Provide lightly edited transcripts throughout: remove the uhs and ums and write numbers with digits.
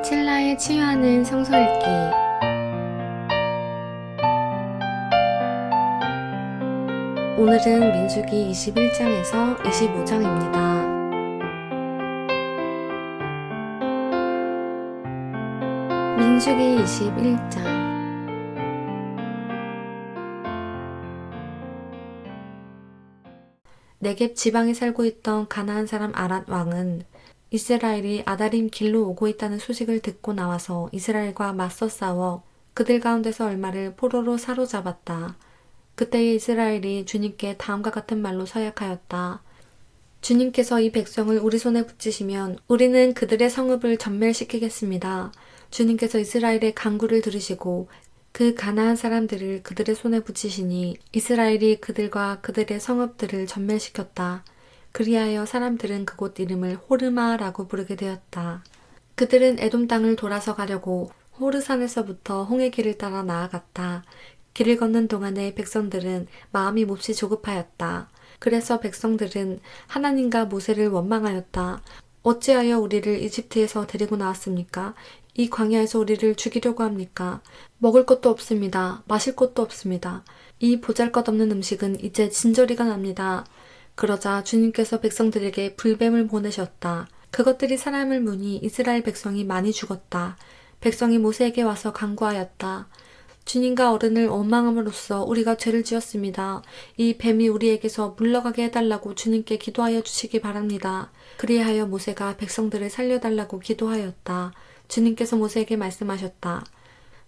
칠라에 치유하는 성서 읽기. 오늘은 민수기 21장에서 25장입니다. 민수기 21장. 네겝 지방에 살고 있던 가나안 사람 아랏 왕은 이스라엘이 아다림 길로 오고 있다는 소식을 듣고 나와서 이스라엘과 맞서 싸워 그들 가운데서 얼마를 포로로 사로잡았다. 그때에 이스라엘이 주님께 다음과 같은 말로 서약하였다. 주님께서 이 백성을 우리 손에 붙이시면 우리는 그들의 성읍을 전멸시키겠습니다. 주님께서 이스라엘의 간구를 들으시고 그 가나안 사람들을 그들의 손에 붙이시니 이스라엘이 그들과 그들의 성읍들을 전멸시켰다. 그리하여 사람들은 그곳 이름을 호르마라고 부르게 되었다. 그들은 에돔 땅을 돌아서 가려고 호르산에서부터 홍해 길을 따라 나아갔다. 길을 걷는 동안에 백성들은 마음이 몹시 조급하였다. 그래서 백성들은 하나님과 모세를 원망하였다. 어찌하여 우리를 이집트에서 데리고 나왔습니까? 이 광야에서 우리를 죽이려고 합니까? 먹을 것도 없습니다. 마실 것도 없습니다. 이 보잘것없는 음식은 이제 진저리가 납니다. 그러자 주님께서 백성들에게 불뱀을 보내셨다. 그것들이 사람을 무니 이스라엘 백성이 많이 죽었다. 백성이 모세에게 와서 간구하였다. 주님과 어른을 원망함으로써 우리가 죄를 지었습니다. 이 뱀이 우리에게서 물러가게 해달라고 주님께 기도하여 주시기 바랍니다. 그리하여 모세가 백성들을 살려달라고 기도하였다. 주님께서 모세에게 말씀하셨다.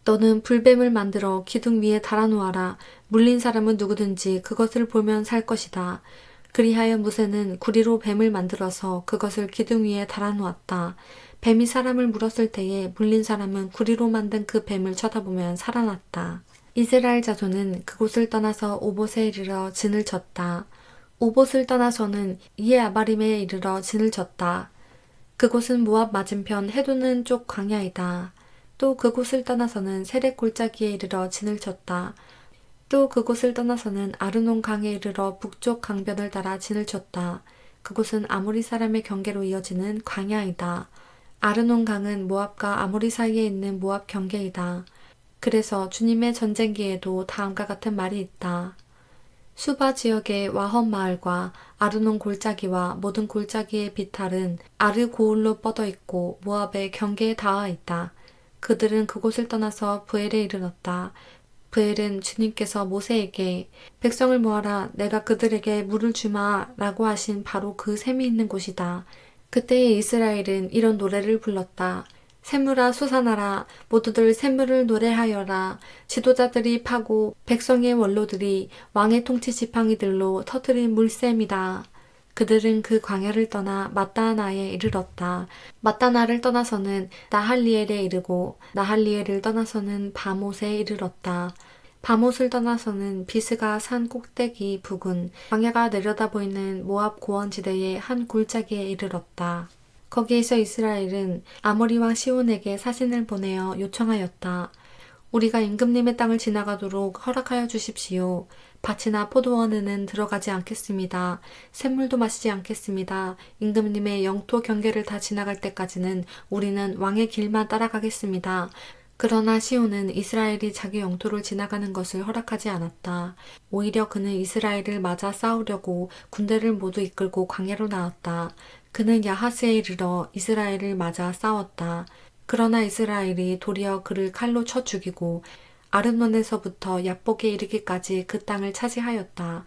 너는 불뱀을 만들어 기둥 위에 달아놓아라. 물린 사람은 누구든지 그것을 보면 살 것이다. 그리하여 모세는 구리로 뱀을 만들어서 그것을 기둥 위에 달아놓았다. 뱀이 사람을 물었을 때에 물린 사람은 구리로 만든 그 뱀을 쳐다보면 살아났다. 이스라엘 자손은 그곳을 떠나서 오봇에 이르러 진을 쳤다. 오봇을 떠나서는 이에 아바림에 이르러 진을 쳤다. 그곳은 모압 맞은편 해돋는 쪽 광야이다. 또 그곳을 떠나서는 세렉 골짜기에 이르러 진을 쳤다. 또 그곳을 떠나서는 아르논 강에 이르러 북쪽 강변을 따라 진을 쳤다. 그곳은 아모리 사람의 경계로 이어지는 광야이다. 아르논 강은 모압과 아모리 사이에 있는 모압 경계이다. 그래서 주님의 전쟁기에도 다음과 같은 말이 있다. 수바 지역의 와헛 마을과 아르논 골짜기와 모든 골짜기의 비탈은 아르 고울로 뻗어 있고 모압의 경계에 닿아 있다. 그들은 그곳을 떠나서 브엘에 이르렀다. 브엘은 주님께서 모세에게 백성을 모아라 내가 그들에게 물을 주마 라고 하신 바로 그 샘이 있는 곳이다. 그때에 이스라엘은 이런 노래를 불렀다. 샘물아 솟아나라 모두들 샘물을 노래하여라. 지도자들이 파고 백성의 원로들이 왕의 통치 지팡이들로 터뜨린 물샘이다. 그들은 그 광야를 떠나 마따나에 이르렀다. 마따나를 떠나서는 나할리엘에 이르고 나할리엘을 떠나서는 바못에 이르렀다. 바못을 떠나서는 비스가 산 꼭대기 부근 광야가 내려다 보이는 모압 고원지대의 한 골짜기에 이르렀다. 거기에서 이스라엘은 아모리 왕 시온에게 사신을 보내어 요청하였다. 우리가 임금님의 땅을 지나가도록 허락하여 주십시오. 밭이나 포도원에는 들어가지 않겠습니다. 샘물도 마시지 않겠습니다. 임금님의 영토 경계를 다 지나갈 때까지는 우리는 왕의 길만 따라가겠습니다. 그러나 시온은 이스라엘이 자기 영토를 지나가는 것을 허락하지 않았다. 오히려 그는 이스라엘을 맞아 싸우려고 군대를 모두 이끌고 광야로 나왔다. 그는 야하스에 이르러 이스라엘을 맞아 싸웠다. 그러나 이스라엘이 도리어 그를 칼로 쳐 죽이고 아르논에서부터 야복에 이르기까지 그 땅을 차지하였다.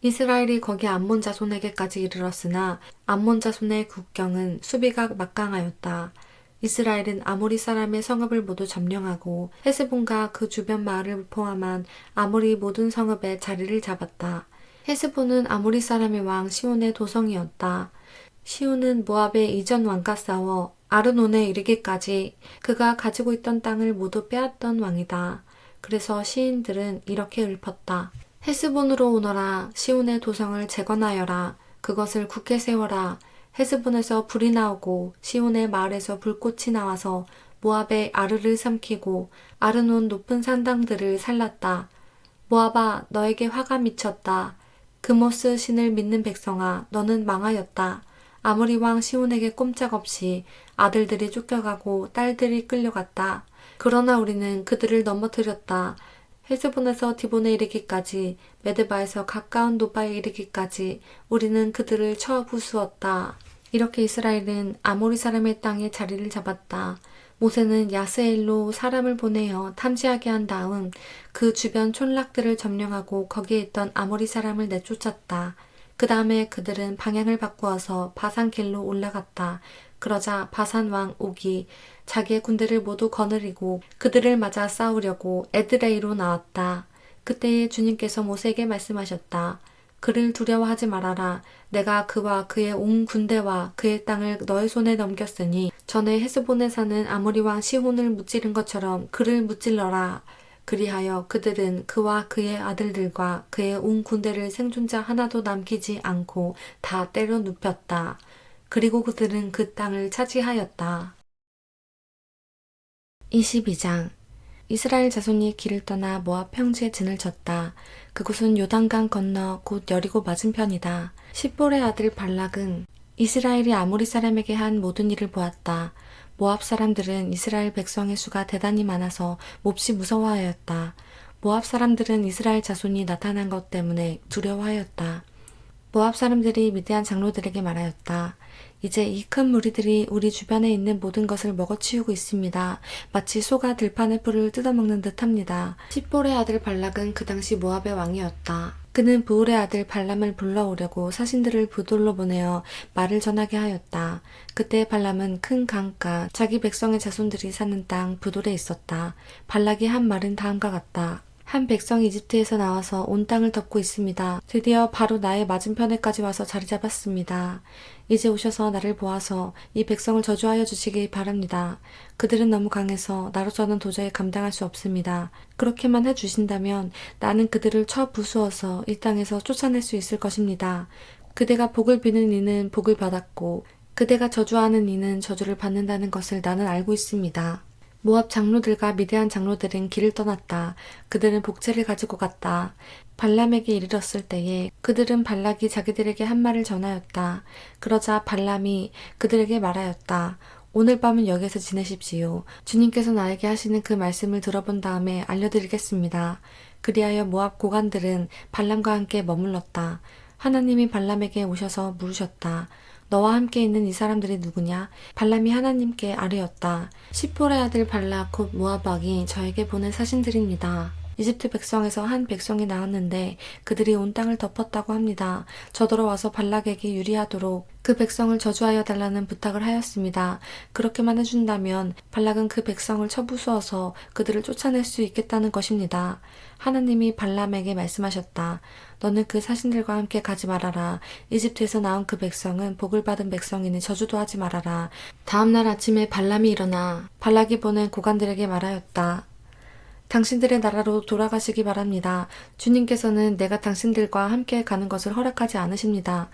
이스라엘이 거기 암몬 자손에게까지 이르렀으나 암몬 자손의 국경은 수비가 막강하였다. 이스라엘은 아모리 사람의 성읍을 모두 점령하고 헤스본과 그 주변 마을을 포함한 아모리 모든 성읍에 자리를 잡았다. 헤스본은 아모리 사람의 왕 시온의 도성이었다. 시온은 모압의 이전 왕과 싸워 아르논에 이르기까지 그가 가지고 있던 땅을 모두 빼앗던 왕이다. 그래서 시인들은 이렇게 읊었다. 헤스본으로 오너라. 시온의 도성을 재건하여라. 그것을 굳게 세워라. 헤스본에서 불이 나오고 시온의 마을에서 불꽃이 나와서 모압의 아르를 삼키고 아르논 높은 산당들을 살랐다. 모압아 너에게 화가 미쳤다. 그모스 신을 믿는 백성아 너는 망하였다. 아모리 왕 시온에게 꼼짝없이 아들들이 쫓겨가고 딸들이 끌려갔다. 그러나 우리는 그들을 넘어뜨렸다. 헤스본에서 디본에 이르기까지, 메드바에서 가까운 노바에 이르기까지 우리는 그들을 쳐 부수었다. 이렇게 이스라엘은 아모리 사람의 땅에 자리를 잡았다. 모세는 야스엘로 사람을 보내어 탐지하게 한 다음 그 주변 촌락들을 점령하고 거기에 있던 아모리 사람을 내쫓았다. 그 다음에 그들은 방향을 바꾸어서 바산길로 올라갔다. 그러자 바산 왕 옥이 자기의 군대를 모두 거느리고 그들을 맞아 싸우려고 에드레이로 나왔다. 그때에 주님께서 모세에게 말씀하셨다. 그를 두려워하지 말아라. 내가 그와 그의 온 군대와 그의 땅을 너의 손에 넘겼으니 전에 헤스본에 사는 아모리 왕 시혼을 무찌른 것처럼 그를 무찔러라. 그리하여 그들은 그와 그의 아들들과 그의 온 군대를 생존자 하나도 남기지 않고 다 때려 눕혔다. 그리고 그들은 그 땅을 차지하였다. 22장. 이스라엘 자손이 길을 떠나 모압 평지에 진을 쳤다. 그곳은 요단강 건너 곧 여리고 맞은편이다. 십볼의 아들 발락은 이스라엘이 아모리 사람에게 한 모든 일을 보았다. 모압 사람들은 이스라엘 백성의 수가 대단히 많아서 몹시 무서워하였다. 모압 사람들은 이스라엘 자손이 나타난 것 때문에 두려워하였다. 모압 사람들이 미디안 장로들에게 말하였다. 이제 이 큰 무리들이 우리 주변에 있는 모든 것을 먹어치우고 있습니다. 마치 소가 들판의 풀을 뜯어먹는 듯합니다. 십볼의 아들 발락은 그 당시 모압의 왕이었다. 그는 부올의 아들 발람을 불러오려고 사신들을 부돌로 보내어 말을 전하게 하였다. 그때 발람은 큰 강가 자기 백성의 자손들이 사는 땅 부돌에 있었다. 발락이 한 말은 다음과 같다. 한 백성이 이집트에서 나와서 온 땅을 덮고 있습니다. 드디어 바로 나의 맞은편에까지 와서 자리 잡았습니다. 이제 오셔서 나를 보아서 이 백성을 저주하여 주시기 바랍니다. 그들은 너무 강해서 나로서는 도저히 감당할 수 없습니다. 그렇게만 해주신다면 나는 그들을 쳐 부수어서 이 땅에서 쫓아낼 수 있을 것입니다. 그대가 복을 비는 이는 복을 받았고 그대가 저주하는 이는 저주를 받는다는 것을 나는 알고 있습니다. 모압 장로들과 미디안 장로들은 길을 떠났다. 그들은 복제를 가지고 갔다. 발람에게 이르렀을 때에 그들은 발락이 자기들에게 한 말을 전하였다. 그러자 발람이 그들에게 말하였다. 오늘 밤은 여기에서 지내십시오. 주님께서 나에게 하시는 그 말씀을 들어본 다음에 알려드리겠습니다. 그리하여 모압 고관들은 발람과 함께 머물렀다. 하나님이 발람에게 오셔서 물으셨다. 너와 함께 있는 이 사람들이 누구냐? 발람이 하나님께 아뢰었다. 십볼의 아들 발락 곧 모압 왕이 저에게 보낸 사신들입니다. 이집트 백성에서 한 백성이 나왔는데 그들이 온 땅을 덮었다고 합니다. 저더러 와서 발락에게 유리하도록 그 백성을 저주하여 달라는 부탁을 하였습니다. 그렇게만 해준다면 발락은 그 백성을 쳐부수어서 그들을 쫓아낼 수 있겠다는 것입니다. 하나님이 발람에게 말씀하셨다. 너는 그 사신들과 함께 가지 말아라. 이집트에서 나온 그 백성은 복을 받은 백성이니 저주도 하지 말아라. 다음 날 아침에 발람이 일어나 발락이 보낸 고관들에게 말하였다. 당신들의 나라로 돌아가시기 바랍니다. 주님께서는 내가 당신들과 함께 가는 것을 허락하지 않으십니다.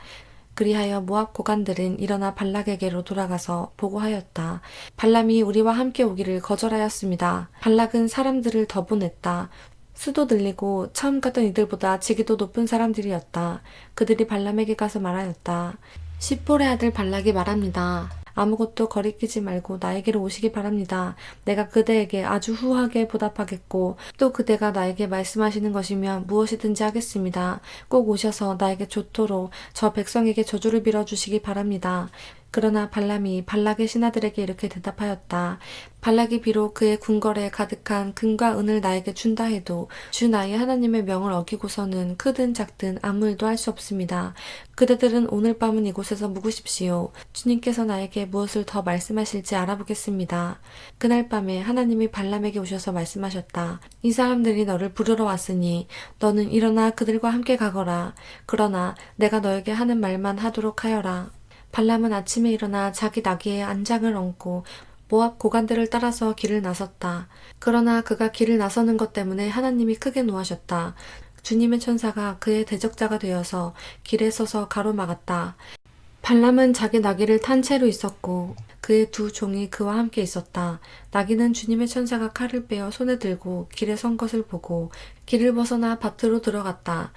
그리하여 모압 고관들은 일어나 발락에게로 돌아가서 보고하였다. 발람이 우리와 함께 오기를 거절하였습니다. 발락은 사람들을 더 보냈다. 수도 들리고 처음 갔던 이들보다 지기도 높은 사람들이었다. 그들이 발람에게 가서 말하였다. 십볼의 아들 발락이 말합니다. 아무것도 거리끼지 말고 나에게로 오시기 바랍니다. 내가 그대에게 아주 후하게 보답하겠고 또 그대가 나에게 말씀하시는 것이면 무엇이든지 하겠습니다. 꼭 오셔서 나에게 좋도록 저 백성에게 저주를 빌어주시기 바랍니다. 그러나 발람이 발락의 신하들에게 이렇게 대답하였다. 발락이 비록 그의 궁궐에 가득한 금과 은을 나에게 준다 해도 주 나의 하나님의 명을 어기고서는 크든 작든 아무 일도 할 수 없습니다. 그대들은 오늘 밤은 이곳에서 묵으십시오. 주님께서 나에게 무엇을 더 말씀하실지 알아보겠습니다. 그날 밤에 하나님이 발람에게 오셔서 말씀하셨다. 이 사람들이 너를 부르러 왔으니 너는 일어나 그들과 함께 가거라. 그러나 내가 너에게 하는 말만 하도록 하여라. 발람은 아침에 일어나 자기 나귀에 안장을 얹고 모압 고관들을 따라서 길을 나섰다. 그러나 그가 길을 나서는 것 때문에 하나님이 크게 노하셨다. 주님의 천사가 그의 대적자가 되어서 길에 서서 가로막았다. 발람은 자기 나귀를 탄 채로 있었고 그의 두 종이 그와 함께 있었다. 나귀는 주님의 천사가 칼을 빼어 손에 들고 길에 선 것을 보고 길을 벗어나 밭으로 들어갔다.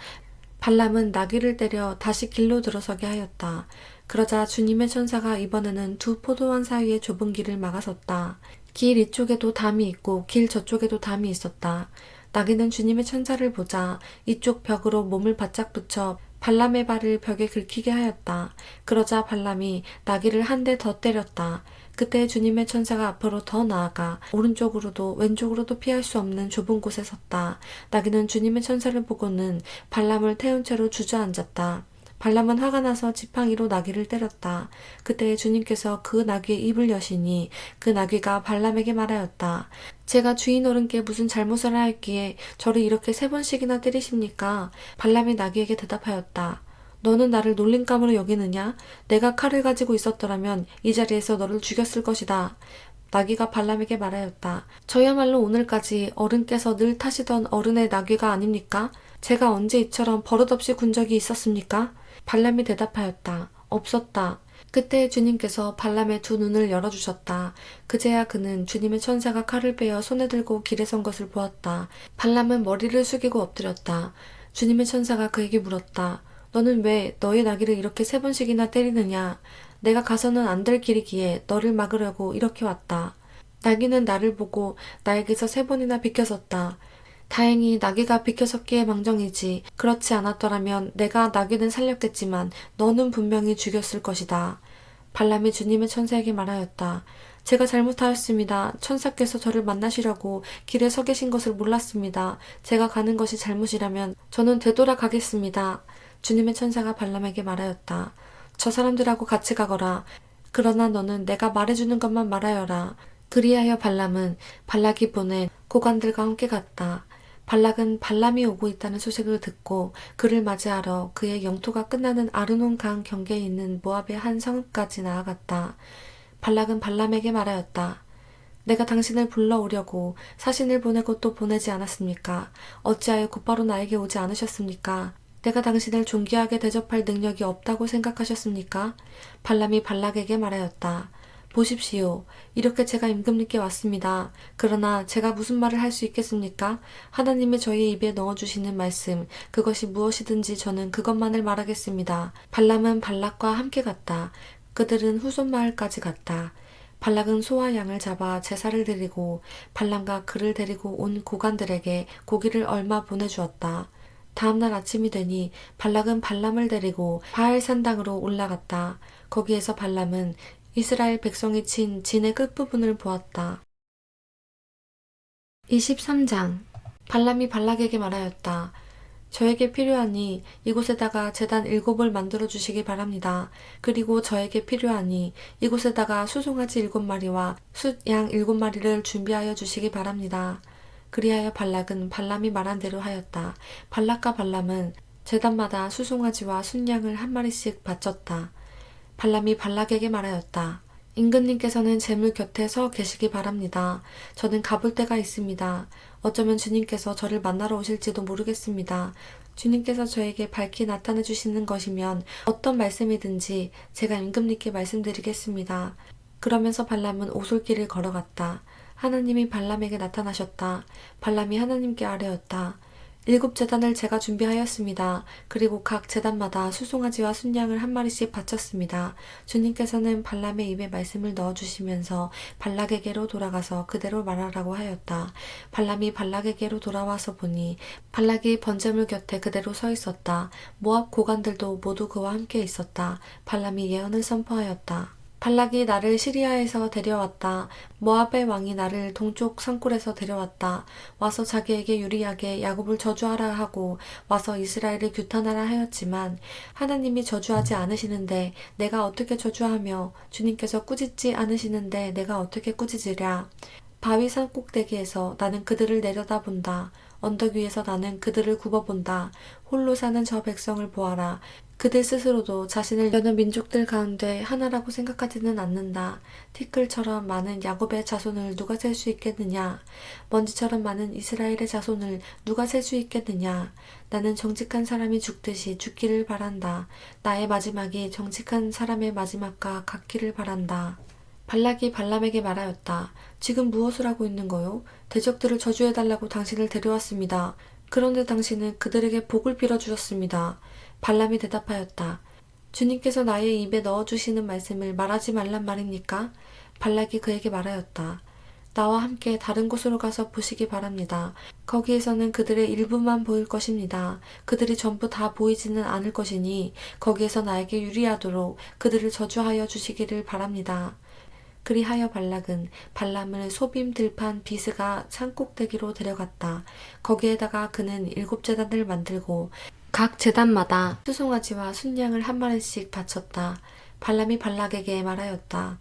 발람은 나귀를 때려 다시 길로 들어서게 하였다. 그러자 주님의 천사가 이번에는 두 포도원 사이의 좁은 길을 막아섰다. 길 이쪽에도 담이 있고 길 저쪽에도 담이 있었다. 나귀는 주님의 천사를 보자 이쪽 벽으로 몸을 바짝 붙여 발람의 발을 벽에 긁히게 하였다. 그러자 발람이 나귀를 한 대 더 때렸다. 그때 주님의 천사가 앞으로 더 나아가 오른쪽으로도 왼쪽으로도 피할 수 없는 좁은 곳에 섰다. 나귀는 주님의 천사를 보고는 발람을 태운 채로 주저앉았다. 발람은 화가 나서 지팡이로 나귀를 때렸다. 그때 주님께서 그 나귀의 입을 여시니 그 나귀가 발람에게 말하였다. 제가 주인 어른께 무슨 잘못을 하였기에 저를 이렇게 3번씩이나 때리십니까? 발람이 나귀에게 대답하였다. 너는 나를 놀림감으로 여기느냐? 내가 칼을 가지고 있었더라면 이 자리에서 너를 죽였을 것이다. 나귀가 발람에게 말하였다. 저야말로 오늘까지 어른께서 늘 타시던 어른의 나귀가 아닙니까? 제가 언제 이처럼 버릇없이 군 적이 있었습니까? 발람이 대답하였다. 없었다. 그때 주님께서 발람의 두 눈을 열어주셨다. 그제야 그는 주님의 천사가 칼을 빼어 손에 들고 길에 선 것을 보았다. 발람은 머리를 숙이고 엎드렸다. 주님의 천사가 그에게 물었다. 너는 왜 너의 나귀를 이렇게 3번씩이나 때리느냐? 내가 가서는 안 될 길이기에 너를 막으려고 이렇게 왔다. 나귀는 나를 보고 나에게서 3번이나 비켜섰다. 다행히 나귀가 비켜섰기에 망정이지. 그렇지 않았더라면 내가 나귀는 살렸겠지만 너는 분명히 죽였을 것이다. 발람이 주님의 천사에게 말하였다. 제가 잘못하였습니다. 천사께서 저를 만나시려고 길에 서 계신 것을 몰랐습니다. 제가 가는 것이 잘못이라면 저는 되돌아가겠습니다. 주님의 천사가 발람에게 말하였다. 저 사람들하고 같이 가거라. 그러나 너는 내가 말해주는 것만 말하여라. 그리하여 발람은 발락이 보낸 고관들과 함께 갔다. 발락은 발람이 오고 있다는 소식을 듣고 그를 맞이하러 그의 영토가 끝나는 아르논 강 경계에 있는 모압의 한 성읍까지 나아갔다. 발락은 발람에게 말하였다. 내가 당신을 불러오려고 사신을 보내고 또 보내지 않았습니까? 어찌하여 곧바로 나에게 오지 않으셨습니까? 내가 당신을 존귀하게 대접할 능력이 없다고 생각하셨습니까? 발람이 발락에게 말하였다. 보십시오. 이렇게 제가 임금님께 왔습니다. 그러나 제가 무슨 말을 할 수 있겠습니까? 하나님이 저희 입에 넣어주시는 말씀, 그것이 무엇이든지 저는 그것만을 말하겠습니다. 발람은 발락과 함께 갔다. 그들은 후손 마을까지 갔다. 발락은 소와 양을 잡아 제사를 드리고 발람과 그를 데리고 온 고관들에게 고기를 얼마 보내주었다. 다음날 아침이 되니 발락은 발람을 데리고 바알 산당으로 올라갔다. 거기에서 발람은 이스라엘 백성이 친 진의 끝부분을 보았다. 23장 발람이 발락에게 말하였다. 저에게 필요하니 이곳에다가 제단 7을 만들어 주시기 바랍니다. 그리고 저에게 필요하니 이곳에다가 수송아지 7마리와 숫양 7마리를 준비하여 주시기 바랍니다. 그리하여 발락은 발람이 말한 대로 하였다. 발락과 발람은 제단마다 수송아지와 순양을 1마리씩 바쳤다. 발람이 발락에게 말하였다. 임금님께서는 제물 곁에 서 계시기 바랍니다. 저는 가볼 데가 있습니다. 어쩌면 주님께서 저를 만나러 오실지도 모르겠습니다. 주님께서 저에게 밝히 나타내 주시는 것이면 어떤 말씀이든지 제가 임금님께 말씀드리겠습니다. 그러면서 발람은 오솔길을 걸어갔다. 하나님이 발람에게 나타나셨다. 발람이 하나님께 아뢰었다. 7제단을 제가 준비하였습니다. 그리고 각 제단마다 수송아지와 순양을 1마리씩 바쳤습니다. 주님께서는 발람의 입에 말씀을 넣어주시면서 발락에게로 돌아가서 그대로 말하라고 하였다. 발람이 발락에게로 돌아와서 보니 발락이 번제물 곁에 그대로 서 있었다. 모압 고관들도 모두 그와 함께 있었다. 발람이 예언을 선포하였다. 발락이 나를 시리아에서 데려왔다. 모압의 왕이 나를 동쪽 산골에서 데려왔다. 와서 자기에게 유리하게 야곱을 저주하라 하고 와서 이스라엘을 규탄하라 하였지만 하나님이 저주하지 않으시는데 내가 어떻게 저주하며 주님께서 꾸짖지 않으시는데 내가 어떻게 꾸짖으랴. 바위 산 꼭대기에서 나는 그들을 내려다본다. 언덕 위에서 나는 그들을 굽어본다. 홀로 사는 저 백성을 보아라. 그들 스스로도 자신을 여느 민족들 가운데 하나라고 생각하지는 않는다. 티끌처럼 많은 야곱의 자손을 누가 셀 수 있겠느냐? 먼지처럼 많은 이스라엘의 자손을 누가 셀 수 있겠느냐? 나는 정직한 사람이 죽듯이 죽기를 바란다. 나의 마지막이 정직한 사람의 마지막과 같기를 바란다. 발락이 발람에게 말하였다. 지금 무엇을 하고 있는 거요? 대적들을 저주해달라고 당신을 데려왔습니다. 그런데 당신은 그들에게 복을 빌어주었습니다. 발람이 대답하였다. 주님께서 나의 입에 넣어주시는 말씀을 말하지 말란 말입니까? 발락이 그에게 말하였다. 나와 함께 다른 곳으로 가서 보시기 바랍니다. 거기에서는 그들의 일부만 보일 것입니다. 그들이 전부 다 보이지는 않을 것이니 거기에서 나에게 유리하도록 그들을 저주하여 주시기를 바랍니다. 그리하여 발락은 발람을 소빔 들판 비스가 산꼭대기로 데려갔다. 거기에다가 그는 7제단을 만들고 각 제단마다 수송아지와 순양을 한 마리씩 바쳤다. 발람이 발락에게 말하였다.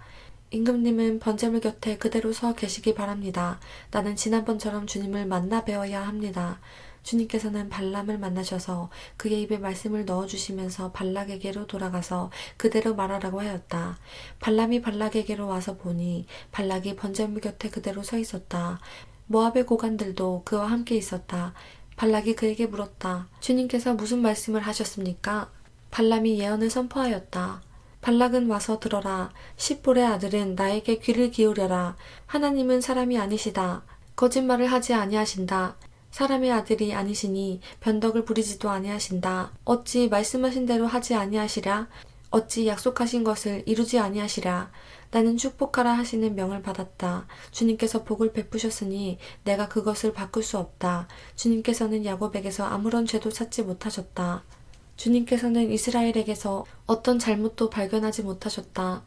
임금님은 번제물 곁에 그대로 서 계시기 바랍니다. 나는 지난번처럼 주님을 만나 뵈어야 합니다. 주님께서는 발람을 만나셔서 그의 입에 말씀을 넣어주시면서 발락에게로 돌아가서 그대로 말하라고 하였다. 발람이 발락에게로 와서 보니 발락이 번제물 곁에 그대로 서 있었다. 모압의 고관들도 그와 함께 있었다. 발락이 그에게 물었다. 주님께서 무슨 말씀을 하셨습니까? 발람이 예언을 선포하였다. 발락은 와서 들어라. 십볼의 아들은 나에게 귀를 기울여라. 하나님은 사람이 아니시다. 거짓말을 하지 아니하신다. 사람의 아들이 아니시니 변덕을 부리지도 아니하신다. 어찌 말씀하신 대로 하지 아니하시랴? 어찌 약속하신 것을 이루지 아니하시랴? 나는 축복하라 하시는 명을 받았다. 주님께서 복을 베푸셨으니 내가 그것을 바꿀 수 없다. 주님께서는 야곱에게서 아무런 죄도 찾지 못하셨다. 주님께서는 이스라엘에게서 어떤 잘못도 발견하지 못하셨다.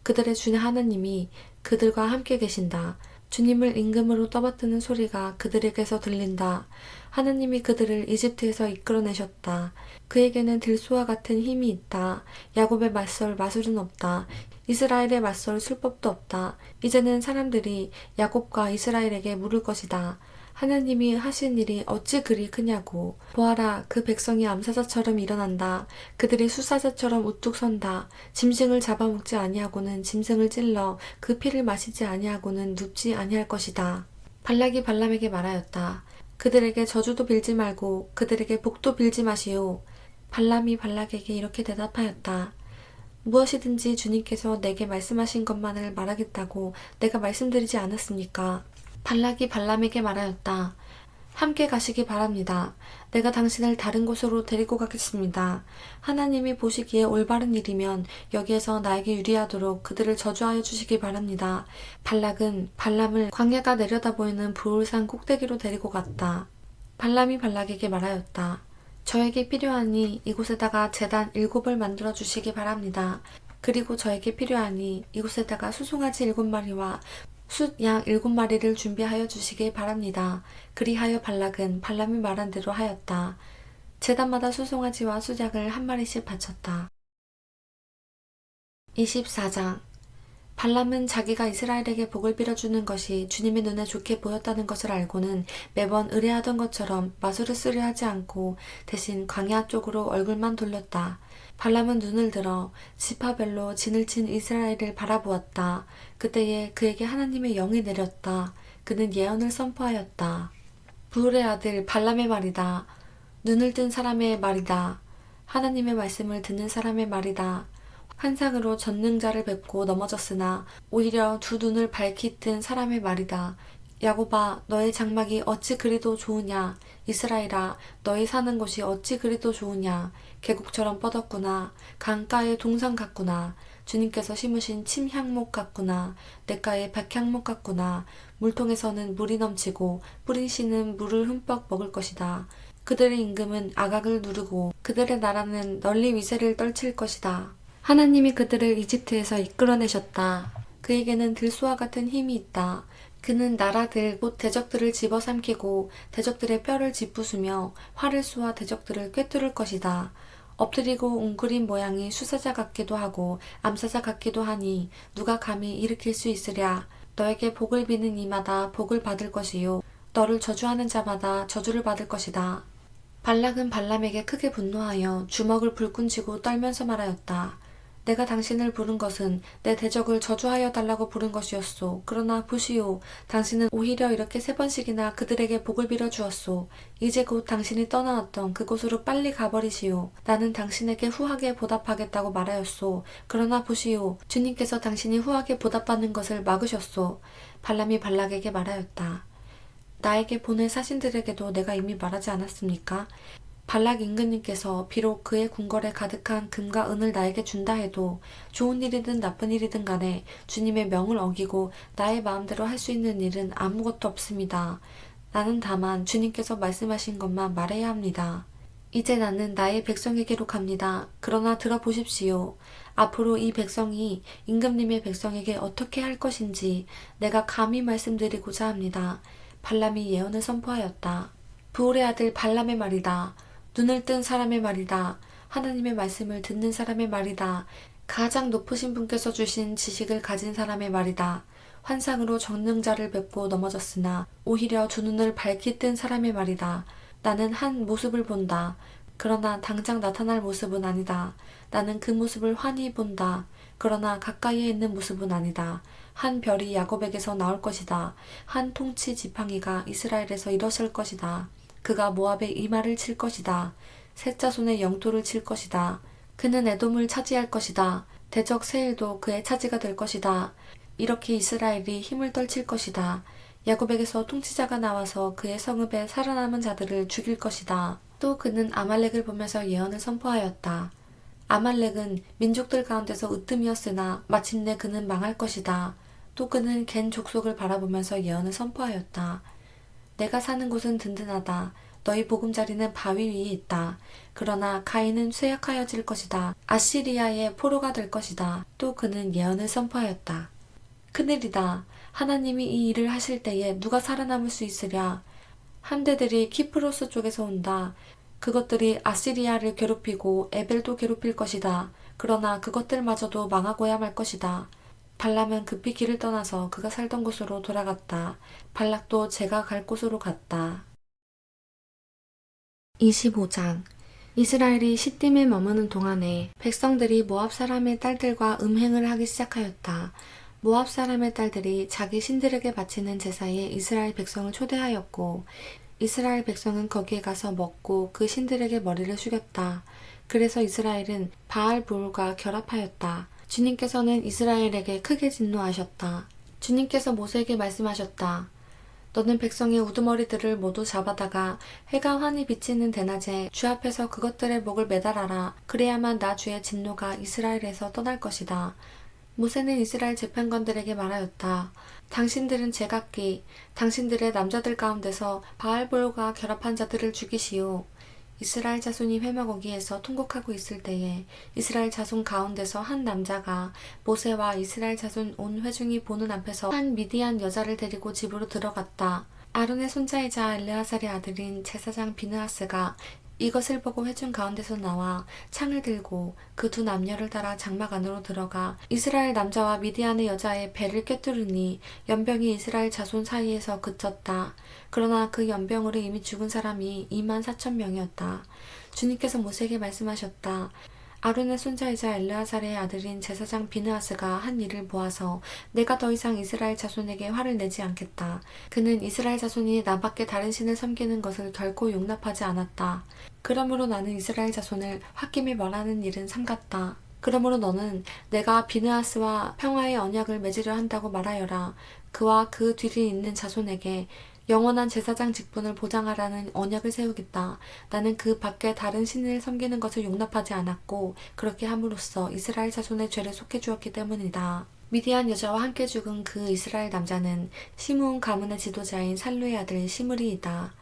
그들의 주님 하나님이 그들과 함께 계신다. 주님을 임금으로 떠받드는 소리가 그들에게서 들린다. 하나님이 그들을 이집트에서 이끌어내셨다. 그에게는 들소와 같은 힘이 있다. 야곱의 맞설 마술은 없다. 이스라엘의 맞설 술법도 없다. 이제는 사람들이 야곱과 이스라엘에게 물을 것이다. 하나님이 하신 일이 어찌 그리 크냐고. 보아라, 그 백성이 암사자처럼 일어난다. 그들이 수사자처럼 우뚝 선다. 짐승을 잡아먹지 아니하고는 짐승을 찔러 그 피를 마시지 아니하고는 눕지 아니할 것이다. 발락이 발람에게 말하였다. 그들에게 저주도 빌지 말고 그들에게 복도 빌지 마시오. 발람이 발락에게 이렇게 대답하였다. 무엇이든지 주님께서 내게 말씀하신 것만을 말하겠다고 내가 말씀드리지 않았습니까? 발락이 발람에게 말하였다. 함께 가시기 바랍니다. 내가 당신을 다른 곳으로 데리고 가겠습니다. 하나님이 보시기에 올바른 일이면 여기에서 나에게 유리하도록 그들을 저주하여 주시기 바랍니다. 발락은 발람을 광야가 내려다 보이는 브올산 꼭대기로 데리고 갔다. 발람이 발락에게 말하였다. 저에게 필요하니 이곳에다가 제단 7을 만들어 주시기 바랍니다. 그리고 저에게 필요하니 이곳에다가 수송아지 7마리와 숫양 7마리를 준비하여 주시길 바랍니다. 그리하여 발락은 발람이 말한 대로 하였다. 제단마다 수송아지와 숫양을 한 마리씩 바쳤다. 24장 발람은 자기가 이스라엘에게 복을 빌어주는 것이 주님의 눈에 좋게 보였다는 것을 알고는 매번 의뢰하던 것처럼 마술을 쓰려 하지 않고 대신 광야 쪽으로 얼굴만 돌렸다. 발람은 눈을 들어 지파별로 진을 친 이스라엘을 바라보았다. 그때에 그에게 하나님의 영이 내렸다. 그는 예언을 선포하였다. 부울의 아들 발람의 말이다. 눈을 뜬 사람의 말이다. 하나님의 말씀을 듣는 사람의 말이다. 환상으로 전능자를 뵙고 넘어졌으나 오히려 두 눈을 밝히 뜬 사람의 말이다. 야곱아, 너의 장막이 어찌 그리도 좋으냐. 이스라엘아, 너희 사는 곳이 어찌 그리도 좋으냐. 계곡처럼 뻗었구나. 강가의 동상 같구나. 주님께서 심으신 침향목 같구나. 냇가의 백향목 같구나. 물통에서는 물이 넘치고 뿌리시는 물을 흠뻑 먹을 것이다. 그들의 임금은 아각을 누르고 그들의 나라는 널리 위세를 떨칠 것이다. 하나님이 그들을 이집트에서 이끌어내셨다. 그에게는 들소와 같은 힘이 있다. 그는 나라들 곧 대적들을 집어삼키고 대적들의 뼈를 짓부수며 활을 쏘아 대적들을 꿰뚫을 것이다. 엎드리고 웅크린 모양이 수사자 같기도 하고 암사자 같기도 하니 누가 감히 일으킬 수 있으랴. 너에게 복을 비는 이마다 복을 받을 것이요 너를 저주하는 자마다 저주를 받을 것이다. 발락은 발람에게 크게 분노하여 주먹을 불끈 쥐고 떨면서 말하였다. 내가 당신을 부른 것은 내 대적을 저주하여 달라고 부른 것이었소. 그러나 보시오. 당신은 오히려 이렇게 3번씩이나 그들에게 복을 빌어 주었소. 이제 곧 당신이 떠나왔던 그곳으로 빨리 가버리시오. 나는 당신에게 후하게 보답하겠다고 말하였소. 그러나 보시오. 주님께서 당신이 후하게 보답받는 것을 막으셨소. 발람이 발락에게 말하였다. 나에게 보낸 사신들에게도 내가 이미 말하지 않았습니까? 발락 임금님께서 비록 그의 궁궐에 가득한 금과 은을 나에게 준다 해도 좋은 일이든 나쁜 일이든 간에 주님의 명을 어기고 나의 마음대로 할 수 있는 일은 아무것도 없습니다. 나는 다만 주님께서 말씀하신 것만 말해야 합니다. 이제 나는 나의 백성에게로 갑니다. 그러나 들어보십시오. 앞으로 이 백성이 임금님의 백성에게 어떻게 할 것인지 내가 감히 말씀드리고자 합니다. 발람이 예언을 선포하였다. 부올의 아들 발람의 말이다. 눈을 뜬 사람의 말이다. 하나님의 말씀을 듣는 사람의 말이다. 가장 높으신 분께서 주신 지식을 가진 사람의 말이다. 환상으로 정능자를 뵙고 넘어졌으나 오히려 두 눈을 밝히 뜬 사람의 말이다. 나는 한 모습을 본다. 그러나 당장 나타날 모습은 아니다. 나는 그 모습을 환히 본다. 그러나 가까이에 있는 모습은 아니다. 한 별이 야곱에게서 나올 것이다. 한 통치 지팡이가 이스라엘에서 일어설 것이다. 그가 모압의 이마를 칠 것이다. 셋 자손의 영토를 칠 것이다. 그는 에돔을 차지할 것이다. 대적 세일도 그의 차지가 될 것이다. 이렇게 이스라엘이 힘을 떨칠 것이다. 야곱에게서 통치자가 나와서 그의 성읍에 살아남은 자들을 죽일 것이다. 또 그는 아말렉을 보면서 예언을 선포하였다. 아말렉은 민족들 가운데서 으뜸이었으나 마침내 그는 망할 것이다. 또 그는 겐 족속을 바라보면서 예언을 선포하였다. 내가 사는 곳은 든든하다. 너희 보금자리는 바위 위에 있다. 그러나 가인은 쇠약하여질 것이다. 아시리아의 포로가 될 것이다. 또 그는 예언을 선포하였다. 큰일이다. 하나님이 이 일을 하실 때에 누가 살아남을 수 있으랴. 함대들이 키프로스 쪽에서 온다. 그것들이 아시리아를 괴롭히고 에벨도 괴롭힐 것이다. 그러나 그것들마저도 망하고야 말 것이다. 발람은 급히 길을 떠나서 그가 살던 곳으로 돌아갔다. 발락도 제가 갈 곳으로 갔다. 25장 이스라엘이 시딤에 머무는 동안에 백성들이 모압 사람의 딸들과 음행을 하기 시작하였다. 모압 사람의 딸들이 자기 신들에게 바치는 제사에 이스라엘 백성을 초대하였고 이스라엘 백성은 거기에 가서 먹고 그 신들에게 머리를 숙였다. 그래서 이스라엘은 바알 부올과 결합하였다. 주님께서는 이스라엘에게 크게 진노하셨다. 주님께서 모세에게 말씀하셨다. 너는 백성의 우두머리들을 모두 잡아다가 해가 환히 비치는 대낮에 주 앞에서 그것들의 목을 매달아라. 그래야만 나 주의 진노가 이스라엘에서 떠날 것이다. 모세는 이스라엘 재판관들에게 말하였다. 당신들은 제각기 당신들의 남자들 가운데서 바알볼과 결합한 자들을 죽이시오. 이스라엘 자손이 회막 어기에서 통곡하고 있을 때에 이스라엘 자손 가운데서 한 남자가 모세와 이스라엘 자손 온 회중이 보는 앞에서 한 미디안 여자를 데리고 집으로 들어갔다. 아론의 손자이자 엘르아살의 아들인 제사장 비느하스가 이것을 보고 회중 가운데서 나와 창을 들고 그 두 남녀를 따라 장막 안으로 들어가 이스라엘 남자와 미디안의 여자의 배를 꿰뚫으니 연병이 이스라엘 자손 사이에서 그쳤다. 그러나 그 연병으로 이미 죽은 사람이 24,000명이었다. 주님께서 모세에게 말씀하셨다. 아론의 손자이자 엘르아살의 아들인 제사장 비느하스가 한 일을 보아서 내가 더 이상 이스라엘 자손에게 화를 내지 않겠다. 그는 이스라엘 자손이 나밖에 다른 신을 섬기는 것을 결코 용납하지 않았다. 그러므로 나는 이스라엘 자손을 홧김에 멸하는 일은 삼갔다. 그러므로 너는 내가 비느하스와 평화의 언약을 맺으려 한다고 말하여라. 그와 그 뒤를 잇는 자손에게 영원한 제사장 직분을 보장하라는 언약을 세우겠다. 나는 그 밖에 다른 신을 섬기는 것을 용납하지 않았고 그렇게 함으로써 이스라엘 자손의 죄를 속해 주었기 때문이다. 미디안 여자와 함께 죽은 그 이스라엘 남자는 시므온 가문의 지도자인 살루의 아들 시므리이다.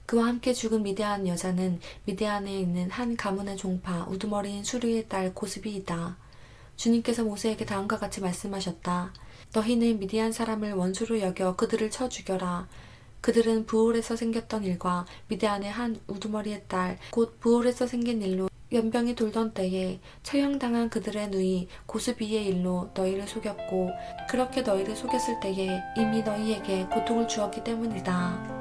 그와 함께 죽은 미디안 여자는 미디안에 있는 한 가문의 종파 우두머리인 수르의 딸 고스비이다. 주님께서 모세에게 다음과 같이 말씀하셨다. 너희는 미디안 사람을 원수로 여겨 그들을 쳐 죽여라. 그들은 부올에서 생겼던 일과 미디안의 한 우두머리의 딸 곧 부올에서 생긴 일로 연병이 돌던 때에 처형당한 그들의 누이 고스비의 일로 너희를 속였고 그렇게 너희를 속였을 때에 이미 너희에게 고통을 주었기 때문이다.